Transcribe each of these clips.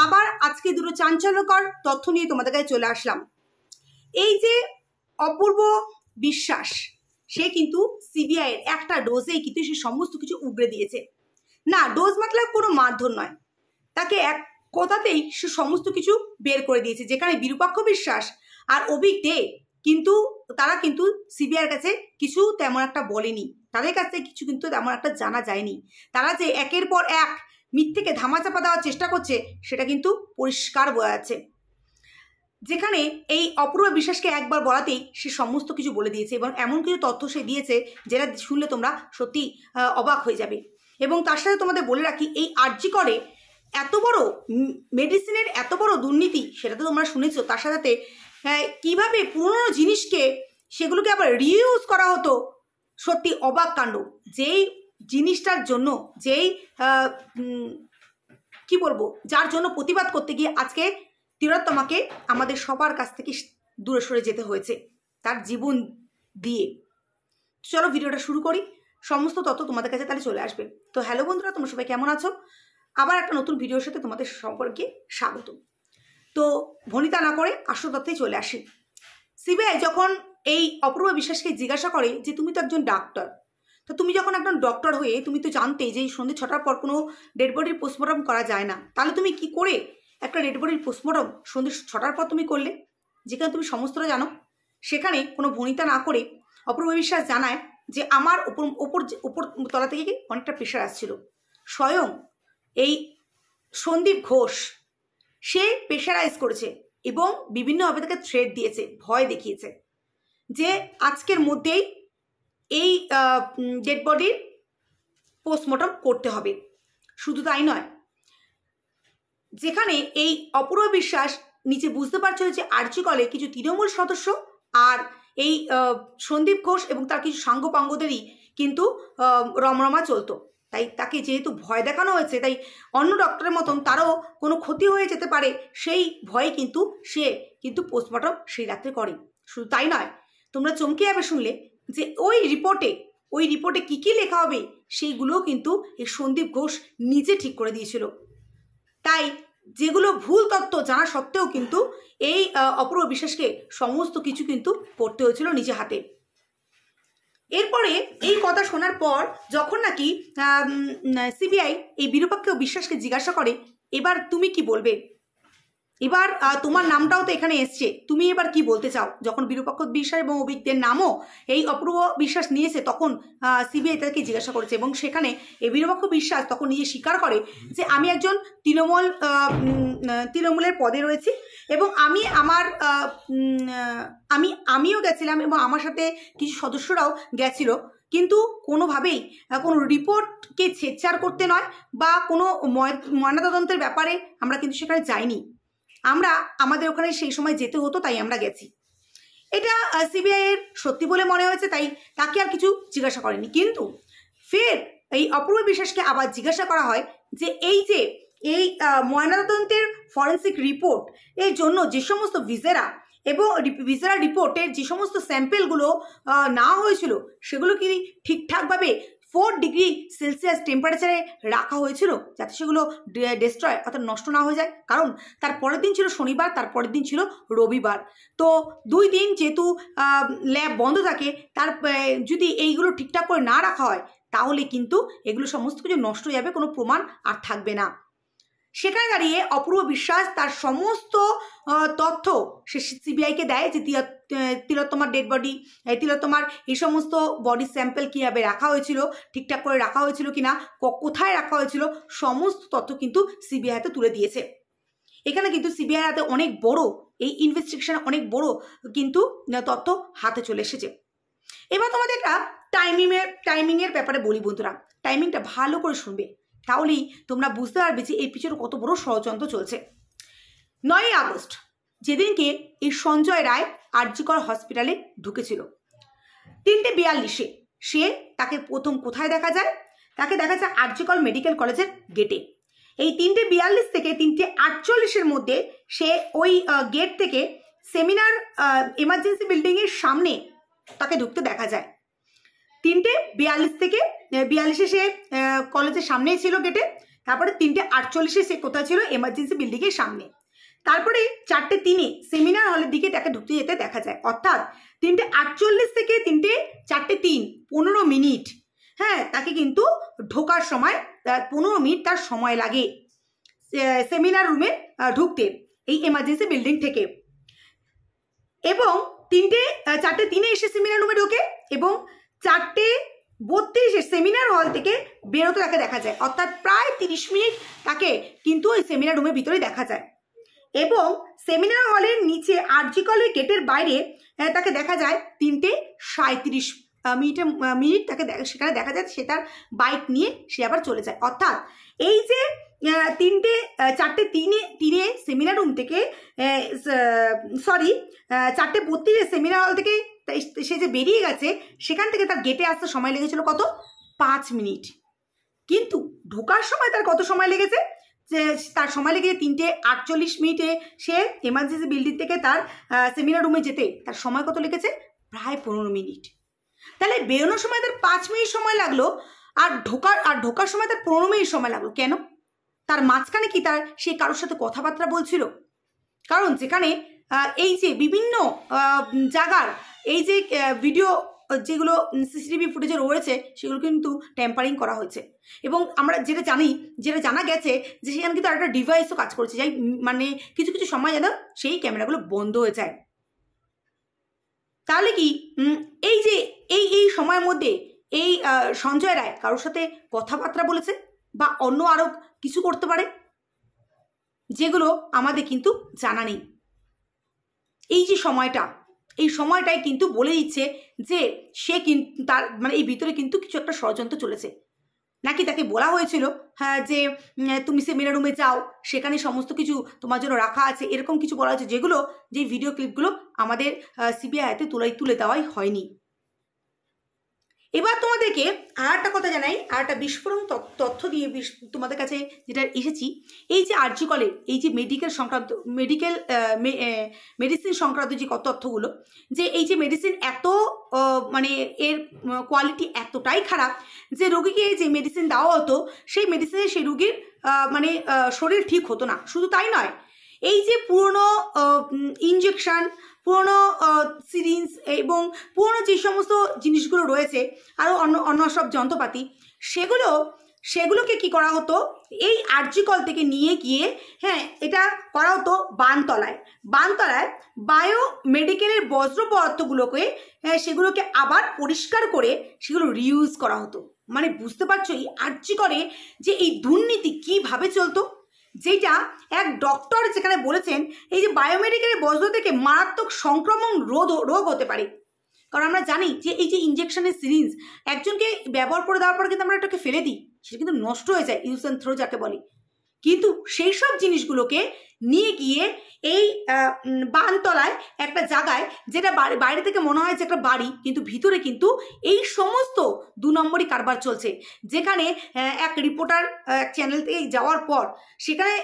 আবার আজকে দুটো চাঞ্চল্যকর তথ্য নিয়ে তোমাদের কাছে চলে আসলাম। এই যে অপূর্ব বিশ্বাস, সে কিন্তু সিবিআই এর একটা ডোজেই কিন্তু সে সমস্ত কিছু উগড়ে দিয়েছে। না, ডোজ মতলব কোনো মারধর নয়, তাকে এক কথাতেই সে সমস্ত কিছু বের করে দিয়েছে। যেখানে বিরূপাক্ষ বিশ্বাস আর অভিক দে কিন্তু তারা কিন্তু সিবিআই এর কাছে কিছু তেমন একটা বলেনি, তাদের কাছে কিছু কিন্তু তেমন একটা জানা যায়নি। তারা যে একের পর এক মিথ্যেকে ধামাচাপা দেওয়ার চেষ্টা করছে সেটা কিন্তু পরিষ্কার বোঝা যাচ্ছে। যেখানে এই অপূর্ব বিশ্বাসকে একবার বলাতেই সে সমস্ত কিছু বলে দিয়েছে এবং এমন কিছু তথ্য সে দিয়েছে যেটা শুনলে তোমরা সত্যি অবাক হয়ে যাবে। এবং তার সাথে তোমাদের বলে রাখি, এই আরজি করে এত বড় মেডিসিনের এত বড় দুর্নীতি সেটা তো তোমরা শুনেছো। তার সাথে কিভাবে পুরনো জিনিসকে সেগুলোকে আবার রিইউজ করা হতো, সত্যি অবাক কাণ্ড। যেই জিনিসটার জন্য যেই কি বলবো, যার জন্য প্রতিবাদ করতে গিয়ে আজকে তিলোত্তমাকে আমাদের সবার কাছ থেকে দূরে সরে যেতে হয়েছে তার জীবন দিয়ে। চলো ভিডিওটা শুরু করি, সমস্ত তথ্য তোমাদের কাছে তাহলে চলে আসবে। তো হ্যালো বন্ধুরা, তোমরা সবাই কেমন আছো? আবার একটা নতুন ভিডিওর সাথে তোমাদের সম্পর্কে স্বাগত। তো ভনিতা না করে আসল তথ্যেই চলে আসি। সিবিআই যখন এই অপূর্ব বিশ্বাসকে জিজ্ঞাসা করে যে তুমি তো একজন ডাক্তার, তো তুমি যখন একজন ডক্টর হয়ে তুমি তো জানতে যে সন্ধ্যে 6টার পর কোনো ডেড বডির পোস্টমর্টম করা যায় না, তাহলে তুমি কি করে একটা ডেড বডির পোস্টমর্টম সন্ধ্যে 6টার পর তুমি করলে, যেখানে তুমি সমস্তটা জানো? সেখানে কোনো ভনিতা না করে অপূর্ব বিশ্বাস জানায় যে আমার ওপর তলা থেকে অনেকটা প্রেশার আসছিল। স্বয়ং এই সন্দীপ ঘোষ সে প্রেশারাইজ করেছে এবং বিভিন্নভাবে তাকে থ্রেট দিয়েছে, ভয় দেখিয়েছে যে আজকের মধ্যেই এই ডেড বডির পোস্টমর্টম করতে হবে। শুধু তাই নয়, যেখানে এই অপূর্ব বিশ্বাস নিচে বুঝতে পারছিল যে আরজি কলে কিছু তৃণমূল সদস্য আর এই সন্দীপ ঘোষ এবং তার কিছু সাঙ্গপাঙ্গদেরই কিন্তু রমরমা চলতো, তাই তাকে যেহেতু ভয় দেখানো হয়েছে, তাই অন্য ডক্টরের মতন তারও কোনো ক্ষতি হয়ে যেতে পারে সেই ভয়ে কিন্তু সে কিন্তু পোস্টমর্টম সেই রাত্রে করে। শুধু তাই নয়, তোমরা চমকে যাবে শুনলে যে ওই রিপোর্টে কী কী লেখা হবে সেইগুলোও কিন্তু এই সন্দীপ ঘোষ নিজে ঠিক করে দিয়েছিল। তাই যেগুলো ভুল তথ্য জানা সত্ত্বেও কিন্তু এই অপূর্ব বিশ্বাসকে সমস্ত কিছু কিন্তু করতে হয়েছিল নিজে হাতে। এরপরে এই কথা শোনার পর যখন নাকি সিবিআই এই বিরূপাক্ষ বিশ্বাসকে জিজ্ঞাসা করে এবার তুমি কি বলবে, এবার তোমার নামটাও তো এখানে এসছে, তুমি এবার কি বলতে চাও? যখন বিরূপাক্ষ বিশ্বাস এবং অভিজ্ঞদের নামও এই অপূর্ব বিশ্বাস নিয়েছে তখন সিবিআই তাকে জিজ্ঞাসা করেছে এবং সেখানে এই বিরূপাক্ষ বিশ্বাস তখন নিজে স্বীকার করে যে আমি একজন তৃণমূলের পদে রয়েছি এবং আমিও গেছিলাম এবং আমার সাথে কিছু সদস্যরাও গেছিল, কিন্তু কোনোভাবেই কোনো রিপোর্টকে ছেড়ছাড় করতে নয় বা কোনো ময়নাতদন্তের ব্যাপারে আমরা কিন্তু সেখানে যাইনি। আমরা আমাদের ওখানে সেই সময় যেতে হতো তাই আমরা গেছি। এটা সিবিআই এর সত্যি বলে মনে হয়েছে, তাই তাকে আর কিছু জিজ্ঞাসা করেনি। কিন্তু ফের এই অপূর্ব বিশ্বাসকে আবার জিজ্ঞাসা করা হয় যে এই ময়নাতদন্তের ফরেন্সিক রিপোর্ট এর জন্য যে সমস্ত ভিসেরা এবং ভিসেরা রিপোর্টের যে সমস্ত স্যাম্পেলগুলো নেওয়া হয়েছিল সেগুলো কি ঠিকঠাকভাবে 4 ডিগ্রি সেলসিয়াস টেম্পারেচারে রাখা হয়েছিল যাতে সেগুলো ডিস্ট্রয় অর্থাৎ নষ্ট না হয়ে যায়? কারণ তার পরের দিন ছিল শনিবার, তার পরের দিন ছিল রবিবার, তো 2 দিন যেহেতু ল্যাব বন্ধ থাকে, তার যদি এইগুলো ঠিকঠাক করে না রাখা হয় তাহলে কিন্তু এগুলো সমস্ত কিছু নষ্ট হয়ে যাবে, কোনো প্রমাণ আর থাকবে না। সেখানে দাঁড়িয়ে অপূর্ব বিশ্বাস তার সমস্ত তথ্য সে সিবিআইকে দেয় যে তিলোত্তমার ডেড বডি, তিলোত্তমার এই সমস্ত বডি স্যাম্পল কীভাবে রাখা হয়েছিল, ঠিকঠাক করে রাখা হয়েছিল কিনা, কোথায় রাখা হয়েছিল, সমস্ত তথ্য কিন্তু সিবিআই হাতে তুলে দিয়েছে। এখানে কিন্তু সিবিআই হাতে অনেক বড় এই ইনভেস্টিগেশন অনেক বড় কিন্তু তথ্য হাতে চলে এসেছে। এবার তোমাদের একটা টাইমিংয়ের ব্যাপারে বলি বন্ধুরা, টাইমিংটা ভালো করে শুনবে, তাহলেই তোমরা বুঝতে পারবে যে এর পিছনে কত বড় ষড়যন্ত্র চলছে। 9ই আগস্ট যেদিনকে এই সঞ্জয় রায় আরজি কর হসপিটালে ঢুকেছিল, 3:42-এ তাকে প্রথম কোথায় দেখা যায়? তাকে দেখা যায় আরজি কর মেডিকেল কলেজের গেটে। এই 3:42 থেকে 3:48-এর মধ্যে সে ওই গেট থেকে সেমিনার এমার্জেন্সি বিল্ডিংয়ের সামনে তাকে ঢুকতে দেখা যায়। 3:42 থেকে 42-এ সে কলেজের সামনেই ছিল গেটে, তারপরে 3:48 সে কোথায় ছিল, এমার্জেন্সি বিল্ডিংয়ের সামনে। তারপরে 4:03 সেমিনার হলের দিকে তাকে ঢুকতে যেতে দেখা যায়। অর্থাৎ 3:48 থেকে 4:03 15 মিনিট, হ্যাঁ, তাকে কিন্তু ঢোকার সময় 15 মিনিট তার সময় লাগে সেমিনার রুমে ঢুকতে এই এমার্জেন্সি বিল্ডিং থেকে। এবং 4:03 এসে সেমিনার রুমে ঢোকে এবং 4:32 সেমিনার হল থেকে বেরোতে তাকে দেখা যায়। অর্থাৎ প্রায় 30 মিনিট তাকে কিন্তু ওই সেমিনার রুমের ভিতরে দেখা যায়। এবং সেমিনার হলের নিচে আরজি কলেজ গেটের বাইরে তাকে দেখা যায় 3:37 মিনিট তাকে সেখানে দেখা যায় সে তার বাইক নিয়ে সে আবার চলে যায়। অর্থাৎ এই যে 4:03 সেমিনার রুম থেকে 4:32 সেমিনার হল থেকে সে যে বেরিয়ে গেছে, সেখান থেকে তার গেটে আসতে সময় লেগেছিল কত, 5 মিনিট। কিন্তু ঢোকার সময় তার কত সময় লেগেছে, তার সময় লেগেছে 3:48 মিনিটে। সে এমার্জেন্সি বিল্ডিং থেকে তার সেমিনার রুমে যেতে তার সময় কত লেগেছে, প্রায় 15 মিনিট। তাহলে বেরোনোর সময় তার 5 মিনিট সময় লাগলো, আর ঢোকার সময় তার 15 মিনিট সময় লাগলো। কেন? তার মাঝখানে কি সে কারোর সাথে কথাবার্তা বলছিল? কারণ যেখানে এই যে বিভিন্ন জায়গার এই যে ভিডিও যেগুলো সিসিটিভি ফুটেজে রয়েছে সেগুলো কিন্তু ট্যাম্পারিং করা হয়েছে। এবং আমরা যেটা জানা গেছে যে সেখানে কিন্তু একটা ডিভাইসও কাজ করছে, যাই মানে কিছু কিছু সময় যেন সেই ক্যামেরাগুলো বন্ধ হয়ে যায়। তাহলে কি এই যে এই সময়ের মধ্যে এই সঞ্জয় রায় কারোর সাথে কথাবার্তা বলেছে বা অন্য আরও কিছু করতে পারে, যেগুলো আমাদের কিন্তু জানা নেই। এই যে এই সময়টাই কিন্তু বলে দিচ্ছে যে সে কিন্তু তার মানে এই ভিতরে কিন্তু কিছু একটা ষড়যন্ত্র চলেছে। নাকি তাকে বলা হয়েছিল হ্যাঁ যে তুমি সেমিনার রুমে যাও, সেখানে সমস্ত কিছু তোমার জন্য রাখা আছে, এরকম কিছু বলা হয়েছে, যেগুলো যে ভিডিও ক্লিপগুলো আমাদের সিবিআই হাতে তুলে দেওয়াই হয়নি। এবার তোমাদেরকে আর একটা কথা জানাই, আর একটা বিস্ফোরণ তথ্য দিয়ে তোমাদের কাছে যেটা এসেছি। এই যে আরজি কলেজ এই যে মেডিসিন সংক্রান্ত যে তথ্যগুলো, যে এই যে মেডিসিন এত মানে এর কোয়ালিটি এতটাই খারাপ যে রোগীকে যে মেডিসিন দেওয়া হতো সেই মেডিসিনে সেই রোগীর মানে শরীর ঠিক হতো না। শুধু তাই নয়, এই যে পুরনো ইনজেকশন, পুরনো সিরিঞ্জ এবং পুরনো যে সমস্ত জিনিসগুলো রয়েছে, আরও অন্য সব যন্ত্রপাতি, সেগুলোকে কি করা হতো, এই আরজি কল থেকে নিয়ে গিয়ে হ্যাঁ এটা করা হতো বানতলায় বায়োমেডিকেলের বজ্র পদার্থগুলোকে সেগুলোকে আবার পরিষ্কার করে সেগুলো রিউজ করা হতো। মানে বুঝতে পারছো এই আরজি করে যে এই দুর্নীতি কিভাবে চলতো, যেটা এক ডক্টর যেখানে বলেছেন এই যে বায়োমেডিকেলের বজ্র থেকে মারাত্মক সংক্রমণ রোগ হতে পারে। কারণ আমরা জানি যে এই যে ইনজেকশনের সিরিঞ্জ একজনকে ব্যবহার করে দেওয়ার পর কিন্তু আমরা এটাকে ফেলে দিই, সেটা কিন্তু নষ্ট হয়ে যায়, ইউজ অ্যান্ড থ্রো যাকে বলে। কিন্তু সেই সব জিনিসগুলোকে নিয়ে গিয়ে এই বানতলায় একটা জায়গায়, যেটা বাইরে থেকে মনে হয় যে একটা বাড়ি, কিন্তু ভিতরে কিন্তু এই সমস্ত 2 নম্বরই কারবার চলছে। যেখানে এক রিপোর্টার এক চ্যানেল থেকে যাওয়ার পর সেখানে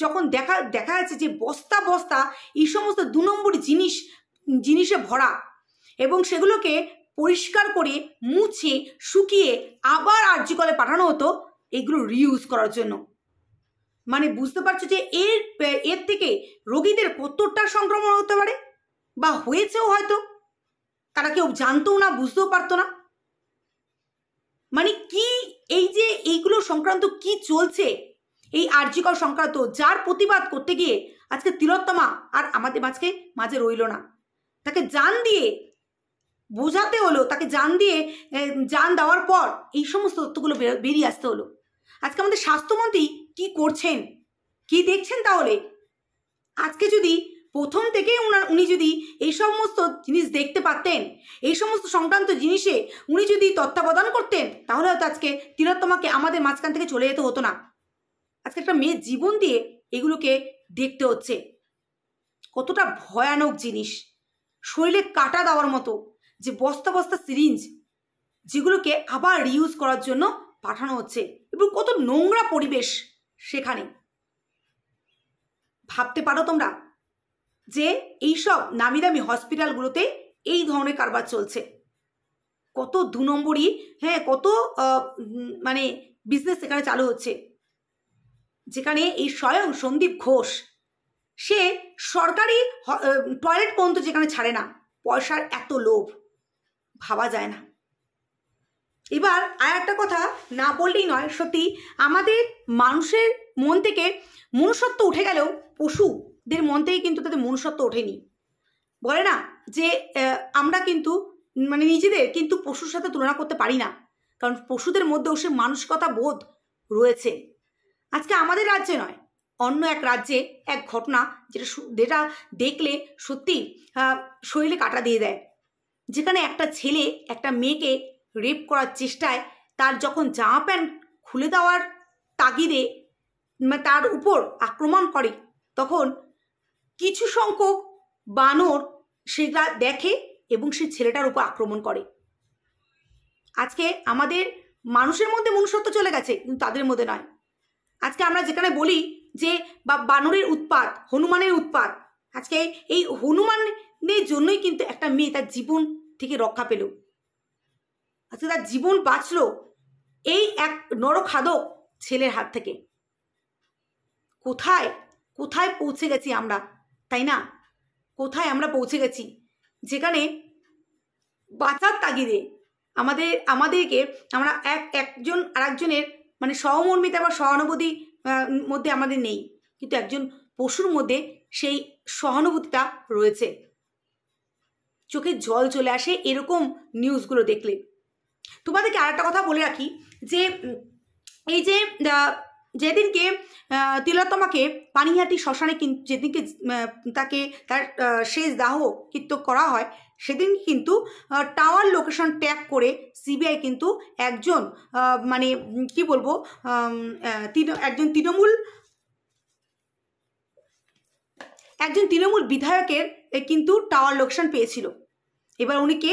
যখন দেখা যাচ্ছে যে বস্তা বস্তা এই সমস্ত 2 নম্বরই জিনিসে ভরা, এবং সেগুলোকে পরিষ্কার করে মুছে শুকিয়ে আবার আরজি কলে পাঠানো হতো এগুলো রিউজ করার জন্য। মানে বুঝতে পারছো যে এর থেকে রোগীদের কতটা সংক্রমণ হতে পারে, বা হয়েছেও হয়তো, তারা কেউ জানতেও না, বুঝতেও পারতো না। মানে কি এই যে এইগুলো সংক্রান্ত কি চলছে এই আরজি কল সংক্রান্ত, যার প্রতিবাদ করতে গিয়ে আজকে তিলোত্তমা আর আমাদের মাঝে রইল না। তাকে জান দিয়ে বোঝাতে হলো, তাকে জান দেওয়ার পর এই সমস্ত তথ্যগুলো বেরিয়ে আসতে হলো। আজকে আমাদের স্বাস্থ্যমন্ত্রী কি করছেন, কি দেখছেন? তাহলে আজকে যদি প্রথম থেকেই উনি যদি এই সমস্ত জিনিস দেখতে পারতেন, এই সমস্ত সংক্রান্ত জিনিসে উনি যদি তত্ত্বাবধান করতেন, তাহলে হয়তো আজকে তিলোত্তমাকে আমাদের মাঝখান থেকে চলে যেতে হতো না। আজকে একটা মেয়ের জীবন দিয়ে এগুলোকে দেখতে হচ্ছে। কতটা ভয়ানক জিনিস, শরীরে কাটা দেওয়ার মতো যে বস্তা বস্তা সিরিঞ্জ, যেগুলোকে আবার রিউজ করার জন্য পাঠানো হচ্ছে, এবং কত নোংরা পরিবেশ সেখানে। ভাবতে পারো তোমরা যে এইসব নামি দামি হসপিটালগুলোতে এই ধরনের কারবার চলছে? কত 2 নম্বরই হ্যাঁ কত মানে বিজনেস সেখানে চালু হচ্ছে। যেখানে এই স্বয়ং সন্দীপ ঘোষ সে সরকারি টয়লেট পর্যন্ত যেখানে ছাড়ে না, পয়সার এত লোভ ভাবা যায় না। এবার আর একটা কথা না বললেই নয়, সত্যি আমাদের মানুষের মন থেকে মনুষ্যত্ব উঠে গেলেও পশুদের মন থেকে কিন্তু তাদের মনুষ্যত্ব ওঠেনি। বলে না যে আমরা কিন্তু মানে নিজেদের কিন্তু পশুর সাথে তুলনা করতে পারি না, কারণ পশুদের মধ্যেও সে মানসিকতা বোধ রয়েছে। আজকে আমাদের রাজ্যে নয়, অন্য এক রাজ্যে এক ঘটনা যেটা দেখলে সত্যি শরীরে কাঁটা দিয়ে দেয়। যেখানে একটা ছেলে একটা মেয়েকে রেপ করার চেষ্টায় তার যখন জামা প্যান্ট খুলে দেওয়ার তাগিদে তার উপর আক্রমণ করে, তখন কিছু সংখ্যক বানর সেটা দেখে এবং সে ছেলেটার উপর আক্রমণ করে। আজকে আমাদের মানুষের মধ্যে মনুষ্যত্ব চলে গেছে, কিন্তু তাদের মধ্যে নয়। আজকে আমরা যেখানে বলি যে বানরের উৎপাত, হনুমানের উৎপাত, আজকে এই হনুমানের জন্যই কিন্তু একটা মেয়ে তার জীবন থেকে রক্ষা পেল, আজকে তার জীবন বাঁচলো এই এক নরখাদক ছেলের হাত থেকে। কোথায় কোথায় পৌঁছে গেছি আমরা, তাই না? কোথায় আমরা পৌঁছে গেছি, যেখানে বাঁচার তাগিদে আমাদেরকে আমরা একজন আরেকজনের মানে সহমর্মিতা বা সহানুভূতি মধ্যে আমাদের নেই, কিন্তু একজন পশুর মধ্যে সেই সহানুভূতিটা রয়েছে। চোখে জল চলে আসে এরকম নিউজগুলো দেখলে। তোমাদেরকে আর একটা কথা বলে রাখি যে এই যে যেদিনকে তিলোত্তমাকে পানিহাটি শ্মশানে যেদিনকে তাকে তার শেষ দাহ কৃত্য করা হয়, সেদিন কিন্তু টাওয়ার লোকেশন ট্যাগ করে সিবিআই কিন্তু একজন মানে কি বলবো একজন তৃণমূল বিধায়কের কিন্তু টাওয়ার লোকেশন পেয়েছিল। এবার উনিকে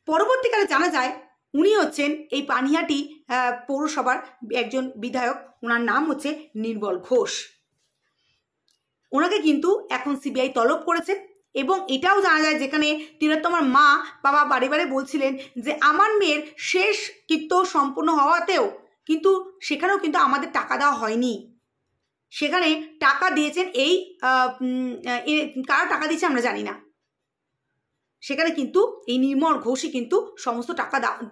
পরবর্তীকালে জানা যায় উনি হচ্ছেন এই পানিহাটি পৌরসভার একজন বিধায়ক, ওনার নাম হচ্ছে নির্মল ঘোষ। ওনাকে কিন্তু এখন সিবিআই তলব করেছে এবং এটাও জানা যায় যেখানে তিলোত্তমার মা বাবা বারে বারে বলছিলেন যে আমার মেয়ের শেষ কৃত্য সম্পূর্ণ হওয়াতেও কিন্তু সেখানেও কিন্তু আমাদের টাকা দেওয়া হয়নি। সেখানে টাকা দিয়েছেন এই কারা টাকা দিয়েছে আমরা জানি না, সেখানে কিন্তু এই নির্মল ঘোষই কিন্তু সমস্ত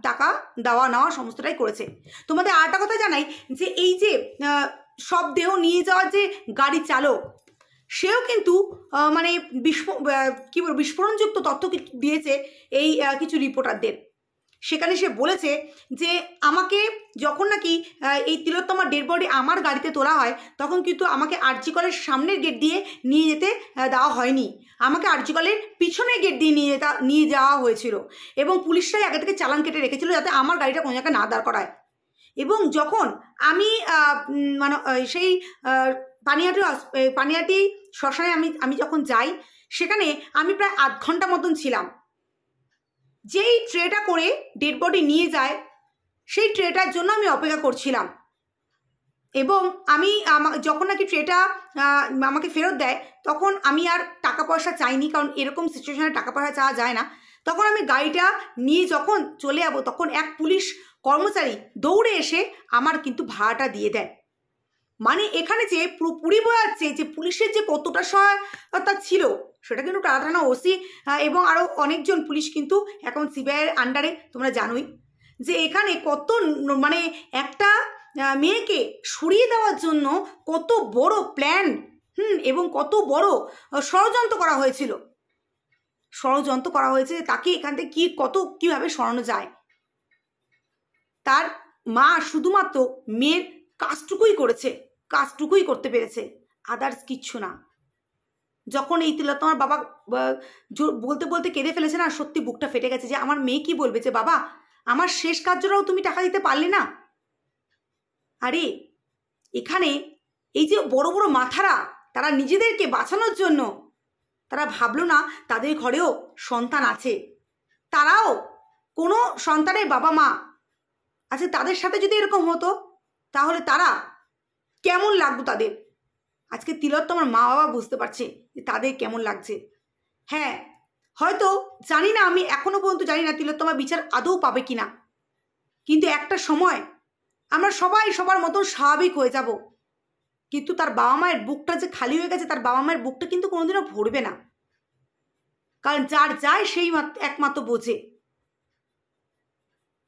টাকা দেওয়া নেওয়া সমস্তটাই করেছে। তোমাদের আরেকটা কথা জানাই যে এই যে সব দেহ নিয়ে যাওয়ার যে গাড়ি চালক, সেও কিন্তু মানে বিস্ফোরণযুক্ত তথ্য দিয়েছে এই কিছু রিপোর্টারদের। সেখানে সে বলেছে যে আমাকে যখন নাকি এই তিলোত্তমার ডেড বডি আমার গাড়িতে তোলা হয়, তখন কিন্তু আমাকে আরজি কলের সামনের গেট দিয়ে নিয়ে যেতে দেওয়া হয়নি, আমাকে আরজি কলের পিছনের গেট দিয়ে নিয়ে যাওয়া হয়েছিল এবং পুলিশরাই আগে থেকে চালান কেটে রেখেছিল যাতে আমার গাড়িটা কোনো জায়গায় না দাঁড় করায়। এবং যখন আমি মানে সেই পানিহাটি শ্মশানে আমি যখন যাই, সেখানে আমি প্রায় আধ ঘন্টা মতন ছিলাম। যেই ট্রেটা করে ডেড বডি নিয়ে যায় সেই ট্রেটার জন্য আমি অপেক্ষা করছিলাম এবং আমি যখন নাকি ট্রেটা আমাকে ফেরত দেয়, তখন আমি আর টাকা পয়সা চাইনি, কারণ এরকম সিচুয়েশনে টাকা পয়সা চাওয়া যায় না। তখন আমি গাড়িটা নিয়ে যখন চলে যাবো, তখন এক পুলিশ কর্মচারী দৌড়ে এসে আমার কিন্তু ভাড়াটা দিয়ে দেয়। মানে এখানে যে পুরোপুরি বোঝাচ্ছে যে পুলিশের যে কতটা সহায়তা ছিল, সেটা কিন্তু টালা থানা ওসি এবং আরও অনেকজন পুলিশ কিন্তু এখন সিবিআইয়ের আন্ডারে, তোমরা জানোই যে এখানে কত মানে একটা মেয়েকে সরিয়ে দেওয়ার জন্য কত বড় প্ল্যান এবং কত বড় ষড়যন্ত্র করা হয়েছিল। ষড়যন্ত্র করা হয়েছে তাকে এখান থেকে কীভাবে সরানো যায়। তার মা শুধুমাত্র মেয়ের কাজটুকুই করতে পেরেছে, আদার্স কিচ্ছু না। যখন এই তিলোত্তমার বাবা বলতে বলতে কেঁদে ফেলেছে না, সত্যি বুকটা ফেটে গেছে যে আমার মেয়ে কি বলবে যে বাবা আমার শেষ কার্যটাও তুমি টাকা দিতে পারলে না। আরে এখানে এই যে বড় বড় মাথারা, তারা নিজেদেরকে বাঁচানোর জন্য তারা ভাবলো না তাদের ঘরেও সন্তান আছে, তারাও কোনো সন্তানের বাবা মা আছে, তাদের সাথে যদি এরকম হতো তাহলে তারা কেমন লাগতো তাদের। আজকে তিলোত্তমার মা বাবা বুঝতে পারছে যে তাদের কেমন লাগছে। হ্যাঁ, হয়তো জানি না, আমি এখনো পর্যন্ত জানি না তিলোত্তমা বিচার আদৌ পাবে কিনা, কিন্তু একটা সময় আমরা সবাই সবার মতো স্বাভাবিক হয়ে যাব। কিন্তু তার বাবা মায়ের বুকটা যে খালি হয়ে গেছে, তার বাবা মায়ের বুকটা কিন্তু কোনোদিনও ভরবে না। কারণ যার যায় সেই একমাত্র বোঝে।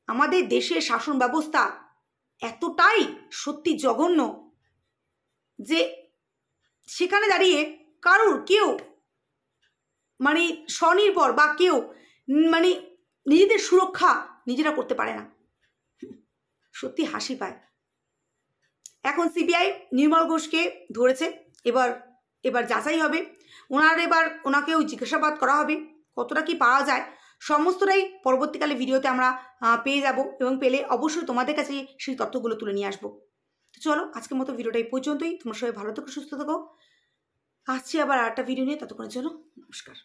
আমাদের দেশের শাসন ব্যবস্থা এতটাই সত্যি জঘন্য যে সেখানে দাঁড়িয়ে কেউ মানে স্বনির্ভর বা কেউ মানে নিজেদের সুরক্ষা নিজেরা করতে পারে না। সত্যি হাসি পায়। এখন সিবিআই নির্মল ঘোষকে ধরেছে, এবার যাচাই হবে, ওনাকেও জিজ্ঞাসাবাদ করা হবে, কতটা কি পাওয়া যায় সমস্তটাই পরবর্তীকালে ভিডিওতে আমরা পেয়ে যাব, এবং পেলে অবশ্যই তোমাদের কাছে সেই তথ্যগুলো তুলে নিয়ে আসবো। তো চলো আজকের মতো ভিডিওটা এই পর্যন্তই। তোমরা সবাই ভালো থেকো, সুস্থ থেকো। আসছি আবার আরেকটা ভিডিও নিয়ে, ততক্ষণের জন্য নমস্কার।